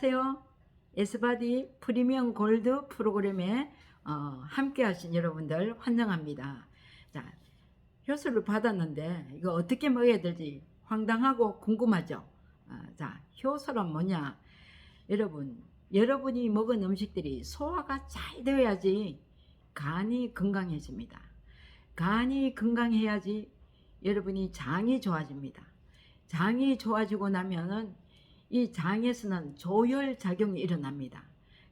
안녕하세요. 에스바디 프리미엄 골드 프로그램에 함께 하신 여러분들 환영합니다. 자, 효소를 받았는데 이거 어떻게 먹어야 될지 황당하고 궁금하죠. 자, 효소란 뭐냐? 여러분이 먹은 음식들이 소화가 잘 되어야지 간이 건강해집니다. 간이 건강해야지 여러분이 장이 좋아집니다. 장이 좋아지고 나면은 이 장에서는 조혈 작용이 일어납니다.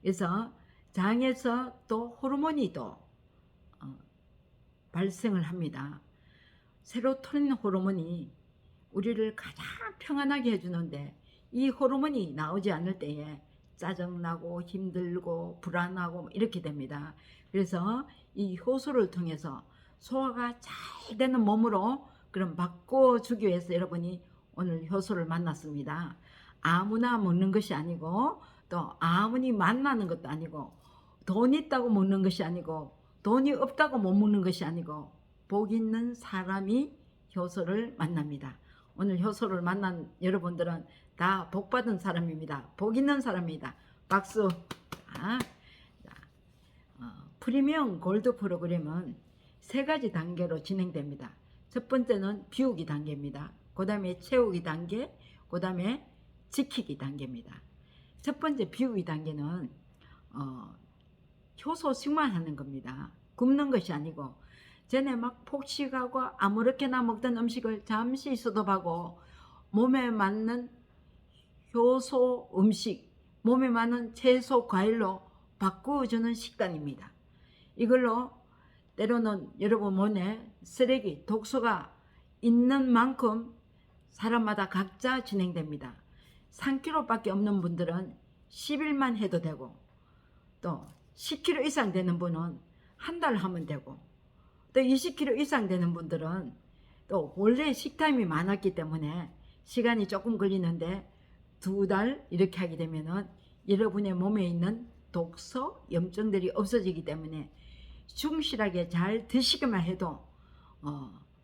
그래서 장에서 또 호르몬이 또 발생을 합니다. 세로토닌 호르몬이 우리를 가장 평안하게 해주는데 이 호르몬이 나오지 않을 때에 짜증나고 힘들고 불안하고 이렇게 됩니다. 그래서 이 효소를 통해서 소화가 잘 되는 몸으로 그럼 바꿔주기 위해서 여러분이 오늘 효소를 만났습니다. 아무나 먹는 것이 아니고 또 아무니 만나는 것도 아니고 돈 있다고 먹는 것이 아니고 돈이 없다고 못 먹는 것이 아니고 복 있는 사람이 효소를 만납니다. 오늘 효소를 만난 여러분들은 다 복 받은 사람입니다. 복 있는 사람입니다. 박수. 프리미엄 골드 프로그램은 세 가지 단계로 진행됩니다. 첫 번째는 비우기 단계입니다. 그 다음에 채우기 단계, 그 다음에 지키기 단계입니다. 첫 번째 비우기 단계는 효소 식만하는 겁니다. 굶는 것이 아니고 전에 막 폭식하고 아무렇게나 먹던 음식을 잠시 수도하고 몸에 맞는 효소 음식, 몸에 맞는 채소 과일로 바꾸어주는 식단입니다. 이걸로 때로는 여러분 몸에 쓰레기, 독소가 있는 만큼 사람마다 각자 진행됩니다. 3kg밖에 없는 분들은 10일만 해도 되고 또 10kg 이상 되는 분은 한 달 하면 되고 또 20kg 이상 되는 분들은 또 원래 식탐이 많았기 때문에 시간이 조금 걸리는데 2달 이렇게 하게 되면은 여러분의 몸에 있는 독소, 염증들이 없어지기 때문에 충실하게 잘 드시기만 해도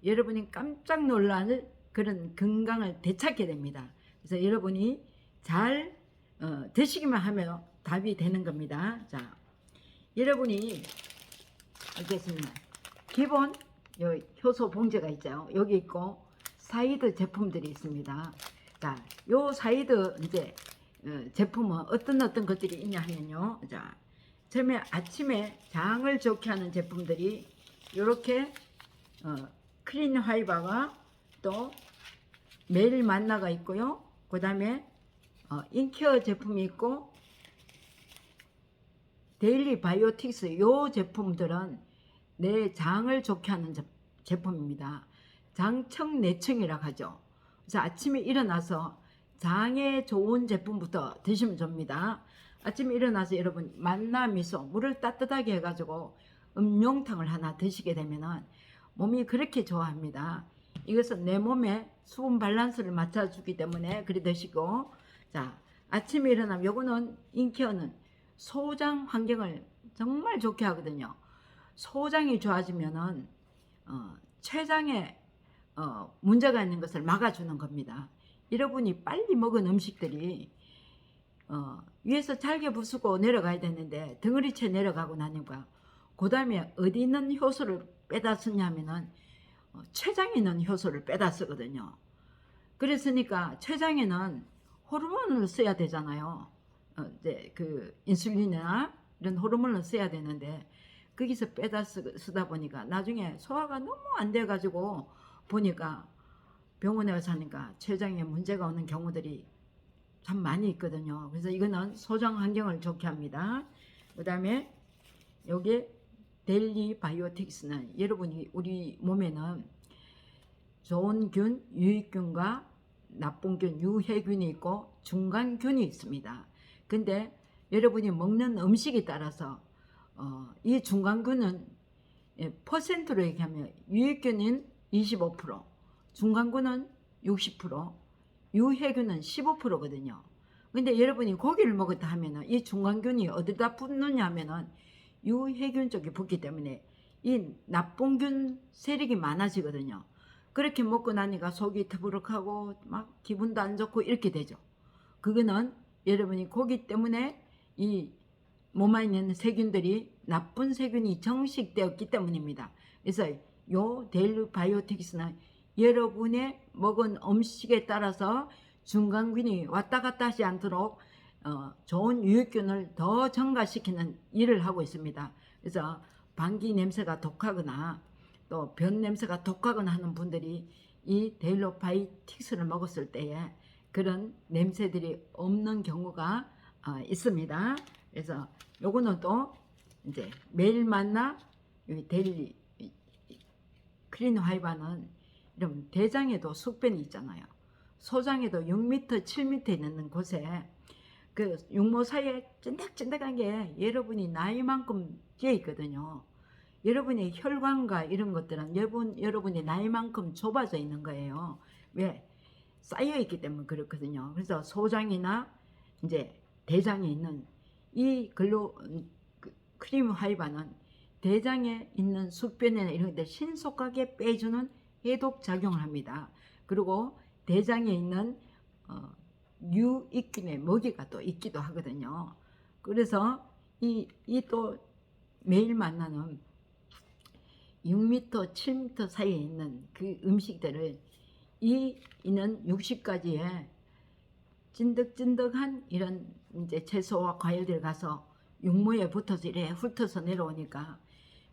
여러분이 깜짝 놀랄 그런 건강을 되찾게 됩니다. 그래서 여러분이 잘 드시기만 하면 답이 되는 겁니다. 자, 여러분이 알겠습니다. 기본 요 효소 봉제가 있죠. 여기 있고 사이드 제품들이 있습니다. 자, 요 사이드 이제 제품은 어떤 것들이 있냐 하면요. 자, 처음에 아침에 장을 좋게 하는 제품들이 이렇게 클린 화이바가 또 매일 만나가 있고요. 그 다음에 인케어 제품이 있고 데일리 바이오틱스 요 제품들은 내 장을 좋게 하는 제품입니다. 장청내청이라고 하죠. 그래서 아침에 일어나서 장에 좋은 제품부터 드시면 됩니다. 아침에 일어나서 여러분 만나미소 물을 따뜻하게 해가지고 음용탕을 하나 드시게 되면은 몸이 그렇게 좋아합니다. 이것은 내 몸에 수분 밸런스를 맞춰주기 때문에 그리 드시고, 자, 아침에 일어나면 요거는 인케어는 소장 환경을 정말 좋게 하거든요. 소장이 좋아지면은 췌장에 문제가 있는 것을 막아주는 겁니다. 여러분이 빨리 먹은 음식들이 위에서 잘게 부수고 내려가야 되는데 덩어리째 내려가고 나니까 그 다음에 어디 있는 효소를 빼다 쓰냐면은 췌장에 있는 효소를 빼다 쓰거든요. 그랬으니까 췌장에는 호르몬을 써야 되잖아요. 이제 그 인슐린이나 이런 호르몬을 써야 되는데 거기서 빼다 쓰다 보니까 나중에 소화가 너무 안 돼가지고 보니까 병원에 가서 하니까 췌장에 문제가 오는 경우들이 참 많이 있거든요. 그래서 이거는 소장 환경을 좋게 합니다. 그 다음에 여기 데일리 바이오틱스는 여러분이 우리 몸에는 좋은 균, 유익균과 나쁜 균, 유해균이 있고 중간균이 있습니다. 근데 여러분이 먹는 음식에 따라서 이 중간균은 퍼센트로 얘기하면 유익균은 25%, 중간균은 60%, 유해균은 15%거든요. 근데 여러분이 고기를 먹었다 하면은 이 중간균이 어디다 붙느냐 하면은 유해균 쪽에 붙기 때문에 이 나쁜 균 세력이 많아지거든요. 그렇게 먹고 나니까 속이 터부룩하고 막 기분도 안 좋고 이렇게 되죠. 그거는 여러분이 고기 때문에 이 몸 안에 있는 세균들이 나쁜 세균이 정식되었기 때문입니다. 그래서 요 데일리 바이오틱스는 여러분의 먹은 음식에 따라서 중간균이 왔다 갔다 하지 않도록 좋은 유익균을 더 증가시키는 일을 하고 있습니다. 그래서 방귀 냄새가 독하거나 또 변 냄새가 독하거나 하는 분들이 이 데일로바이틱스를 먹었을 때에 그런 냄새들이 없는 경우가 있습니다. 그래서 요거는 또 이제 매일 만나 여기 데일리 클린 화이바는 이런 대장에도 숙변이 있잖아요. 소장에도 6m, 7m 있는 곳에 그 육모 사이에 찐득찐득한 게 여러분이 나이만큼 끼어 있거든요. 여러분의 혈관과 이런 것들은 여러분의 나이만큼 좁아져 있는 거예요. 왜? 쌓여 있기 때문에 그렇거든요. 그래서 소장이나 이제 대장에 있는 이 크림 화이바는 대장에 있는 숙변이나 이런 것들 신속하게 빼주는 해독 작용을 합니다. 그리고 대장에 있는 유익균의 먹이가 또 있기도 하거든요. 그래서 이 또 매일 만나는 6m, 7m 사이에 있는 그 음식들을 이는 60가지의 찐득찐득한 이런 이제 채소와 과일들 가서 육모에 붙어서 이래 훑어서 내려오니까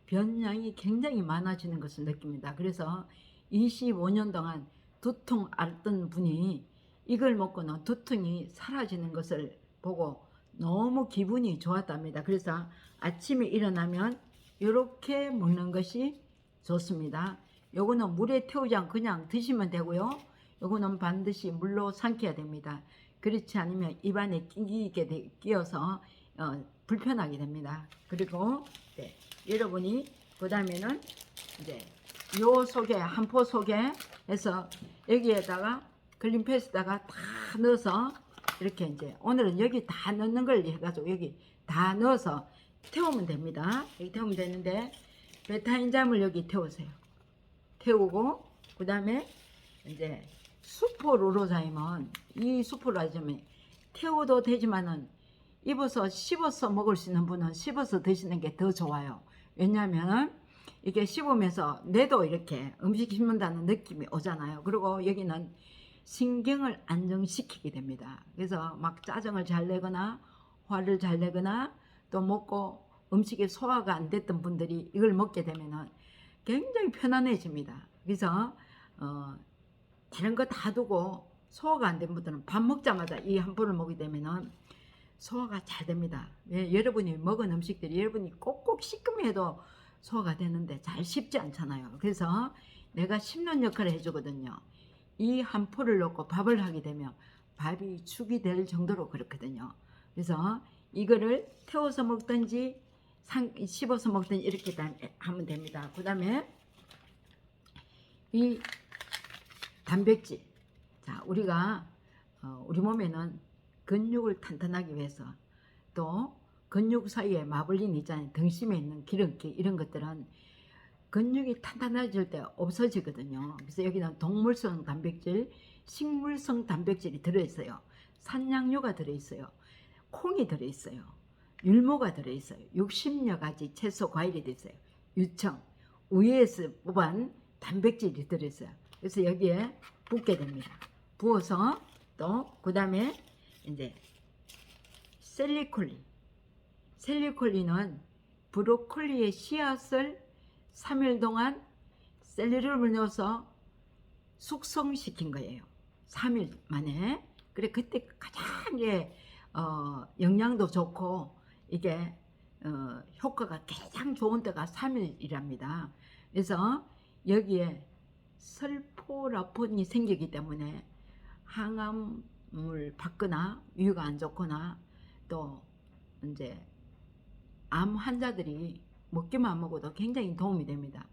변량이 굉장히 많아지는 것을 느낍니다. 그래서 25년 동안 두통 앓던 분이 이걸 먹고는 두통이 사라지는 것을 보고 너무 기분이 좋았답니다. 그래서 아침에 일어나면 이렇게 먹는 것이 좋습니다. 요거는 물에 태우지 않고 그냥 드시면 되고요. 요거는 반드시 물로 삼켜야 됩니다. 그렇지 않으면 입안에 끼어서 불편하게 됩니다. 그리고 네, 여러분이 그 다음에는 이제 요 속에 한 포 속에 해서 여기에다가 글린패스에다가 다 넣어서 이렇게 이제 오늘은 여기 다 넣는 걸 해가지고 여기 다 넣어서 태우면 됩니다. 여기 태우면 되는데 베타인잠을 여기 태우세요. 태우고 그 다음에 이제 수포루로자임은 이 수포루로자임이 태워도 되지만은 입어서 씹어서 먹을 수 있는 분은 씹어서 드시는 게 더 좋아요. 왜냐하면 이게 씹으면서 뇌도 이렇게 음식 씹는다는 느낌이 오잖아요. 그리고 여기는 신경을 안정시키게 됩니다. 그래서 막 짜증을 잘 내거나 화를 잘 내거나 또 먹고 음식이 소화가 안 됐던 분들이 이걸 먹게 되면은 굉장히 편안해집니다. 그래서 다른 거 다 두고 소화가 안 된 분들은 밥 먹자마자 이 한 포를 먹게 되면은 소화가 잘 됩니다. 예, 여러분이 먹은 음식들이 여러분이 꼭꼭 씹기만 해도 소화가 되는데 잘 씹지 않잖아요. 그래서 내가 씹는 역할을 해주거든요. 이 한 포를 넣고 밥을 하게 되면 밥이 축이 될 정도로 그렇거든요. 그래서 이거를 태워서 먹든지 씹어서 먹든지 이렇게 하면 됩니다. 그 다음에 이 단백질. 자, 우리가 우리 몸에는 근육을 탄탄하기 위해서 또 근육 사이에 마블린 있잖아요. 등심에 있는 기름기 이런 것들은 근육이 탄탄해질 때 없어지거든요. 그래서 여기는 동물성 단백질, 식물성 단백질이 들어있어요. 산양류가 들어있어요. 콩이 들어있어요. 율무가 들어있어요. 60여 가지 채소 과일이 들어있어요. 유청, 우유에서 뽑은 단백질이 들어있어요. 그래서 여기에 붓게 됩니다. 부어서 또 그 다음에 이제 셀리콜린은 브로콜리의 씨앗을 3일 동안 셀리룸을 넣어서 숙성시킨 거예요. 3일 만에. 그래 그때 가장 영양도 좋고 이게 효과가 가장 좋은 때가 3일이랍니다. 그래서 여기에 설포라폰이 생기기 때문에 항암을 받거나 위가 안 좋거나 또 이제 암 환자들이 먹기만 먹어도 굉장히 도움이 됩니다.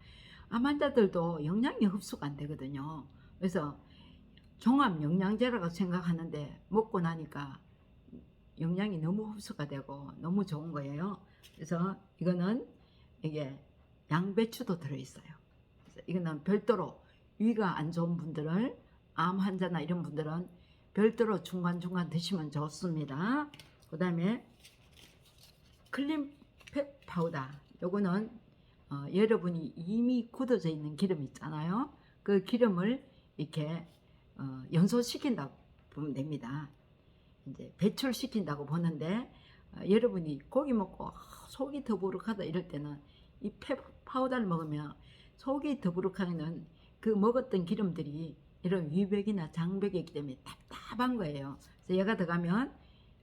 암 환자들도 영양이 흡수가 안 되거든요. 그래서 종합 영양제라고 생각하는데 먹고 나니까 영양이 너무 흡수가 되고 너무 좋은 거예요. 그래서 이거는 이게 양배추도 들어있어요. 그래서 이거는 별도로 위가 안 좋은 분들을 암 환자나 이런 분들은 별도로 중간중간 드시면 좋습니다. 그 다음에 클린팩 파우더, 요거는 여러분이 이미 굳어져 있는 기름 있잖아요. 그 기름을 이렇게 연소시킨다고 보면 됩니다. 이제 배출시킨다고 보는데, 여러분이 고기 먹고 속이 더부룩하다 이럴 때는 이 파우더를 먹으면 속이 더부룩하면 그 먹었던 기름들이 이런 위벽이나 장벽에 있기 때문에 답답한 거예요. 그래서 얘가 들어가면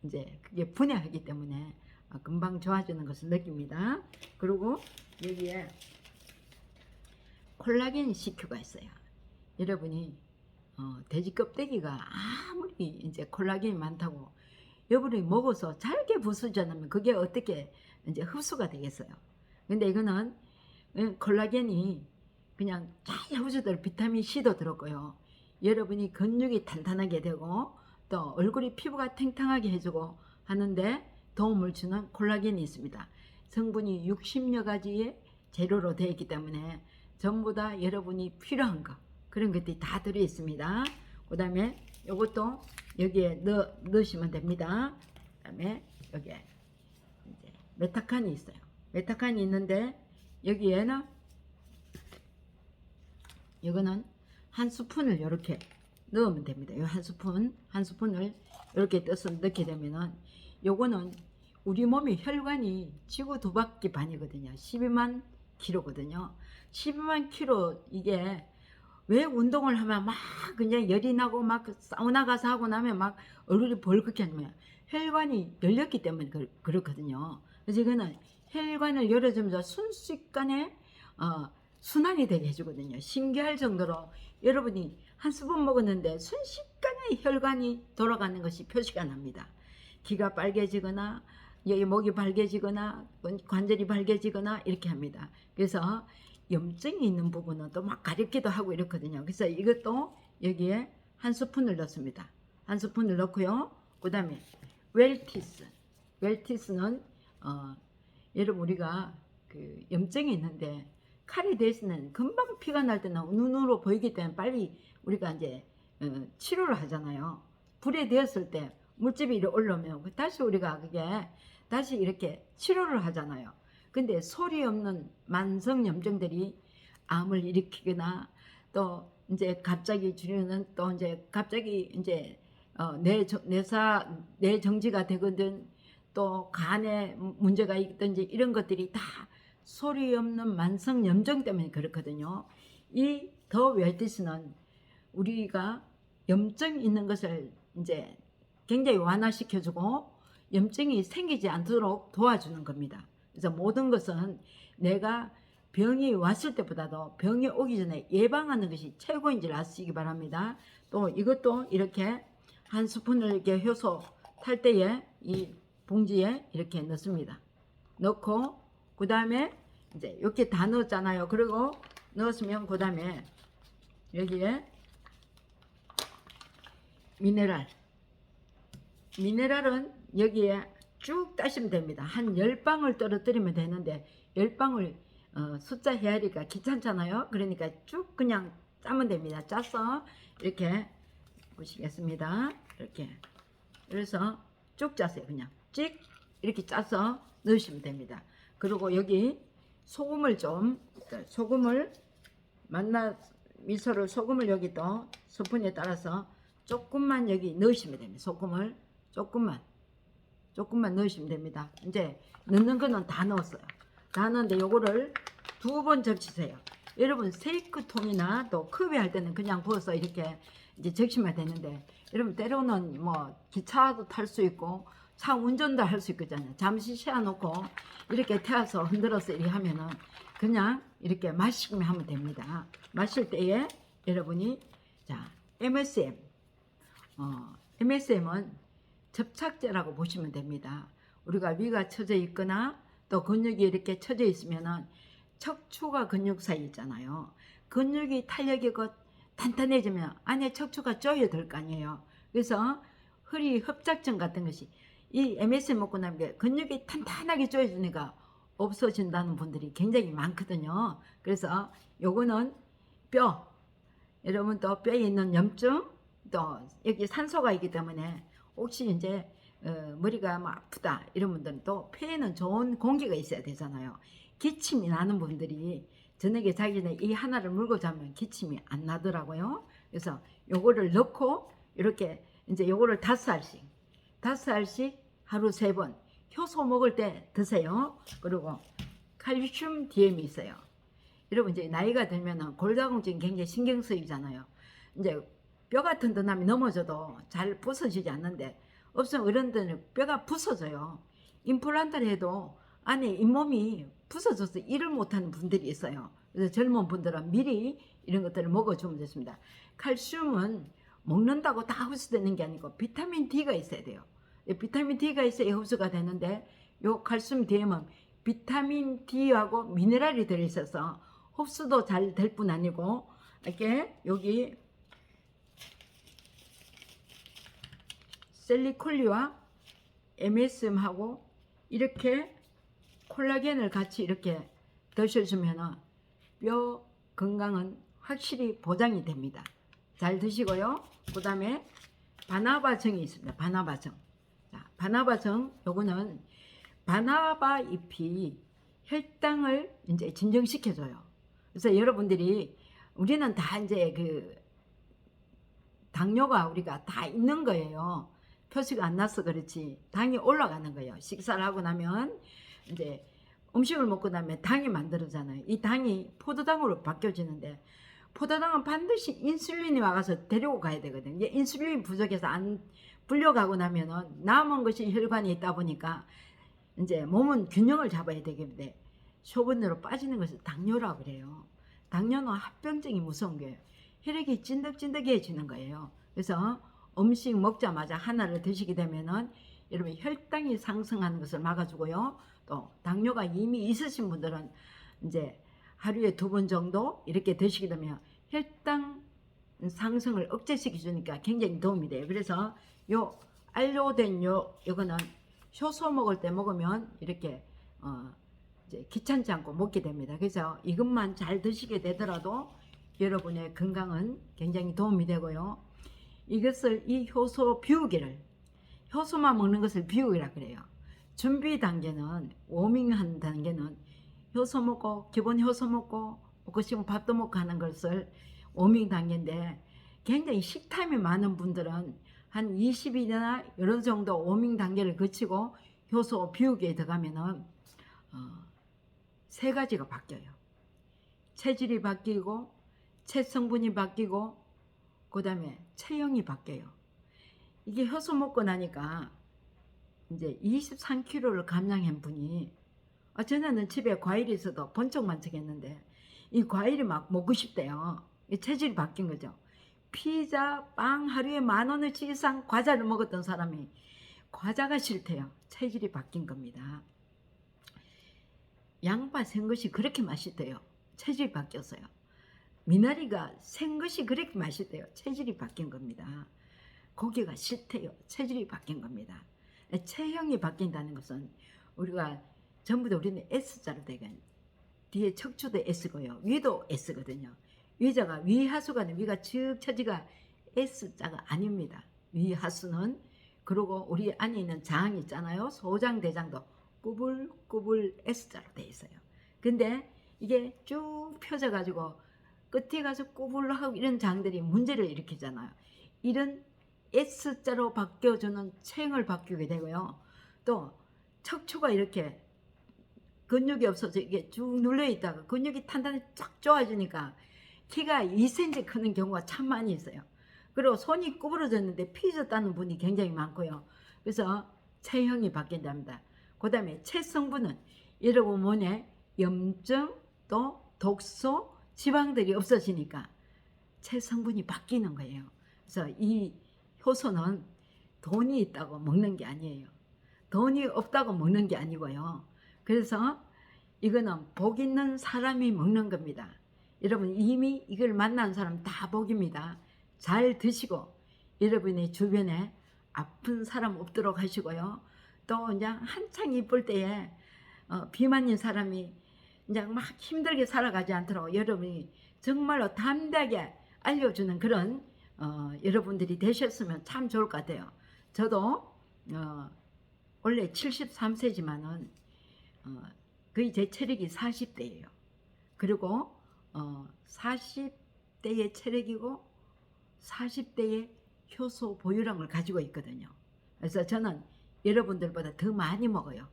이제 그게 분해하기 때문에 금방 좋아지는 것을 느낍니다. 그리고 여기에 콜라겐 CQ가 있어요. 여러분이 돼지 껍데기가 아무리 이제 콜라겐이 많다고 여러분이 먹어서 잘게 부수지 않으면 그게 어떻게 이제 흡수가 되겠어요. 근데 이거는 콜라겐이 그냥 잘 흡수될 비타민 C도 들었고요. 여러분이 근육이 탄탄하게 되고 또 얼굴이 피부가 탱탱하게 해주고 하는데 도움을 주는 콜라겐이 있습니다. 성분이 60여 가지의 재료로 되어 있기 때문에 전부 다 여러분이 필요한 거 그런 것들이 다 들어 있습니다. 그 다음에 이것도 여기에 넣으시면 됩니다. 그 다음에 여기에 이제 메타칸이 있어요. 메타칸이 있는데 여기에는 이거는 한 스푼을 이렇게 넣으면 됩니다. 이 한 스푼을 이렇게 떠서 넣게 되면은 요거는 우리 몸의 혈관이 지구 2바퀴 반이거든요. 12만 킬로거든요. 12만 킬로 이게 왜 운동을 하면 막 그냥 열이 나고 막 사우나 가서 하고 나면 막 얼굴이 벌겋게 하면 혈관이 열렸기 때문에 그렇거든요. 그래서 이거는 혈관을 열어주면서 순식간에 순환이 되게 해주거든요. 신기할 정도로 여러분이 한 스푼 먹었는데 순식간에 혈관이 돌아가는 것이 표시가 납니다. 기가 빨개지거나 여기 목이 빨개지거나 관절이 빨개지거나 이렇게 합니다. 그래서 염증이 있는 부분은 또 막 가렵기도 하고 이렇거든요. 그래서 이것도 여기에 한 스푼을 넣습니다. 한 스푼을 넣고요. 그 다음에 웰티스는 여러분 우리가 그 염증이 있는데 칼이 대신은 금방 피가 날 때는 눈으로 보이기 때문에 빨리 우리가 이제 치료를 하잖아요. 불에 되었을 때 물집이 이렇게 올라오면 다시 우리가 그게 다시 이렇게 치료를 하잖아요. 근데 소리 없는 만성 염증들이 암을 일으키거나 또 이제 갑자기 주류는 또 이제 갑자기 이제 뇌정지가 되거든 또 간에 문제가 있든지 이런 것들이 다 소리 없는 만성 염증 때문에 그렇거든요. 이 더 웰티스는 우리가 염증 있는 것을 이제 굉장히 완화시켜주고 염증이 생기지 않도록 도와주는 겁니다. 그래서 모든 것은 내가 병이 왔을 때보다도 병이 오기 전에 예방하는 것이 최고인 줄 아시기 바랍니다. 또 이것도 이렇게 한 스푼을 이렇게 효소 탈 때에 이 봉지에 이렇게 넣습니다. 넣고 그 다음에 이제 이렇게 다 넣었잖아요. 그리고 넣었으면 그 다음에 여기에 미네랄은 여기에 쭉 따시면 됩니다. 한 10방울 떨어뜨리면 되는데 10방울 숫자 헤아리기가 귀찮잖아요. 그러니까 쭉 그냥 짜면 됩니다. 짜서 이렇게 보시겠습니다. 이렇게 그래서 쭉 짜세요. 그냥 찍 이렇게 짜서 넣으시면 됩니다. 그리고 여기 소금을 미소를 소금을 여기 또 스푼에 따라서 조금만 여기 넣으시면 됩니다. 소금을 조금만 넣으시면 됩니다. 이제 넣는 거는 다 넣었어요. 다 넣었는데 요거를 2번 적시세요. 여러분 세이크통이나 또 컵에 할 때는 그냥 부어서 이렇게 이제 적시면 되는데 여러분 때로는 뭐 기차도 탈 수 있고 차 운전도 할 수 있거든요. 잠시 쉬어놓고 이렇게 태워서 흔들어서 이렇게 하면은 그냥 이렇게 마시기만 하면 됩니다. 마실 때에 여러분이 자 MSM은 접착제라고 보시면 됩니다. 우리가 위가 처져 있거나 또 근육이 이렇게 처져 있으면은 척추가 근육 사이 있잖아요. 근육이 탄력이고 탄탄해지면 안에 척추가 조여들 거 아니에요. 그래서 허리 협착증 같은 것이 이 MSM 먹고 나면 근육이 탄탄하게 조여주니까 없어진다는 분들이 굉장히 많거든요. 그래서 요거는 여러분 또 뼈에 있는 염증 또 여기 산소가 있기 때문에 혹시 이제 머리가 뭐 아프다 이런 분들은 또 폐에는 좋은 공기가 있어야 되잖아요. 기침이 나는 분들이 저녁에 자기 전에 이 하나를 물고 자면 기침이 안 나더라고요. 그래서 요거를 넣고 이렇게 이제 요거를 5알씩 하루 3번 효소 먹을 때 드세요. 그리고 칼슘 DM이 있어요. 여러분 이제 나이가 들면은 골다공증 굉장히 신경 쓰이잖아요. 이제 뼈가 튼튼하면 넘어져도 잘 부서지지 않는데 없으면 어른들은 뼈가 부서져요. 임플란트를 해도 안에 잇몸이 부서져서 일을 못하는 분들이 있어요. 그래서 젊은 분들은 미리 이런 것들을 먹어주면 좋습니다. 칼슘은 먹는다고 다 흡수되는 게 아니고 비타민 D가 있어야 돼요. 비타민 D가 있어야 흡수가 되는데 요 칼슘 DM은 비타민 D하고 미네랄이 들어있어서 흡수도 잘 될 뿐 아니고 이렇게 여기 셀리콜리와 MSM하고 이렇게 콜라겐을 같이 이렇게 드셔주면 뼈 건강은 확실히 보장이 됩니다. 잘 드시고요. 그 다음에 바나바정이 있습니다. 바나바정. 자, 바나바정 요거는 바나바 잎이 혈당을 이제 진정시켜줘요. 그래서 여러분들이 우리는 다 이제 그 당뇨가 우리가 다 있는 거예요. 표시가 안 나서 그렇지 당이 올라가는 거예요. 식사를 하고 나면 이제 음식을 먹고 나면 당이 만들어잖아요. 이 당이 포도당으로 바뀌어지는데 포도당은 반드시 인슐린이 와서 데리고 가야 되거든요. 인슐린 부족해서 안 불려가고 나면은 남은 것이 혈관에 있다 보니까 이제 몸은 균형을 잡아야 되겠는데 쇼분으로 빠지는 것을 당뇨라고 그래요. 당뇨는 합병증이 무서운 거예요. 혈액이 찐득찐득해지는 거예요. 그래서 음식 먹자마자 하나를 드시게 되면은 여러분 혈당이 상승하는 것을 막아주고요. 또 당뇨가 이미 있으신 분들은 이제 하루에 2번 정도 이렇게 드시게 되면 혈당 상승을 억제시켜 주니까 굉장히 도움이 돼요. 그래서 요 알료된 요거는 효소 먹을 때 먹으면 이렇게 이제 귀찮지 않고 먹게 됩니다. 그래서 이것만 잘 드시게 되더라도 여러분의 건강은 굉장히 도움이 되고요. 이것을 이 효소 비우기를 효소만 먹는 것을 비우기라 그래요. 준비 단계는 워밍한 단계는 효소 먹고 기본 효소 먹고 싶으면 밥도 먹고 하는 것을 워밍 단계인데 굉장히 식탐이 많은 분들은 한 20일이나 이런 정도 워밍 단계를 거치고 효소 비우기에 들어가면은 3가지가 바뀌어요. 체질이 바뀌고 체성분이 바뀌고 그 다음에 체형이 바뀌어요. 이게 효소 먹고 나니까 이제 23kg를 감량한 분이 전에는 집에 과일이 있어도 번쩍만쩍했는데 이 과일이 막 먹고 싶대요. 체질이 바뀐 거죠. 피자, 빵 하루에 10,000원어치 이상 과자를 먹었던 사람이 과자가 싫대요. 체질이 바뀐 겁니다. 양파 생것이 그렇게 맛있대요. 체질이 바뀌었어요. 미나리가 생것이 그렇게 맛있대요. 체질이 바뀐 겁니다. 고기가 싫대요. 체질이 바뀐 겁니다. 체형이 바뀐다는 것은 우리가 전부 다 우리는 S자로 되게 뒤에 척추도 S고요. 위도 S거든요. 위자가 위하수가 위가 쭉 처지가 S자가 아닙니다. 위하수는 그리고 우리 안에 있는 장 있잖아요. 소장 대장도 꾸불꾸불 S자로 돼 있어요. 근데 이게 쭉 펴져 가지고 끝에 가서 꾸불하고 이런 장들이 문제를 일으키잖아요. 이런 S자로 바뀌어주는 체형을 바뀌게 되고요. 또 척추가 이렇게 근육이 없어서 이게 쭉 눌려 있다가 근육이 탄탄히 쫙 좋아지니까 키가 2cm 크는 경우가 참 많이 있어요. 그리고 손이 구부러졌는데 피졌다는 분이 굉장히 많고요. 그래서 체형이 바뀐답니다. 그 다음에 체성분은 여러분 몸에 염증 또 독소 지방들이 없어지니까 체성분이 바뀌는 거예요. 그래서 이 효소는 돈이 있다고 먹는 게 아니에요. 돈이 없다고 먹는 게 아니고요. 그래서 이거는 복 있는 사람이 먹는 겁니다. 여러분 이미 이걸 만난 사람 다 복입니다. 잘 드시고 여러분의 주변에 아픈 사람 없도록 하시고요. 또 그냥 한창 이쁠 때에 비만인 사람이 이제 막 힘들게 살아가지 않도록 여러분이 정말로 담대하게 알려주는 그런 여러분들이 되셨으면 참 좋을 것 같아요. 저도 원래 73세지만은 거의 제 체력이 40대예요. 그리고 40대의 체력이고 40대의 효소 보유량을 가지고 있거든요. 그래서 저는 여러분들보다 더 많이 먹어요.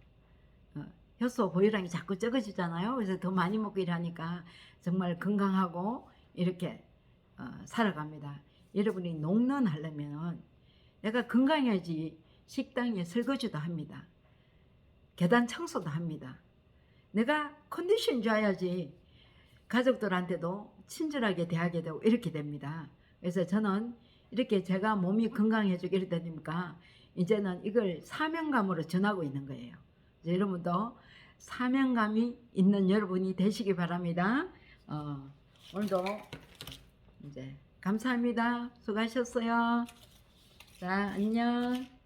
효소 보유량이 자꾸 적어지잖아요. 그래서 더 많이 먹고 일하니까 정말 건강하고 이렇게 살아갑니다. 여러분이 녹는 하려면 내가 건강해야지 식당에 설거지도 합니다. 계단 청소도 합니다. 내가 컨디션 좋아야지 가족들한테도 친절하게 대하게 되고 이렇게 됩니다. 그래서 저는 이렇게 제가 몸이 건강해지고 이러다 보니까 이제는 이걸 사명감으로 전하고 있는 거예요. 여러분도 사명감이 있는 여러분이 되시기 바랍니다. 오늘도 이제 감사합니다. 수고하셨어요. 자, 안녕.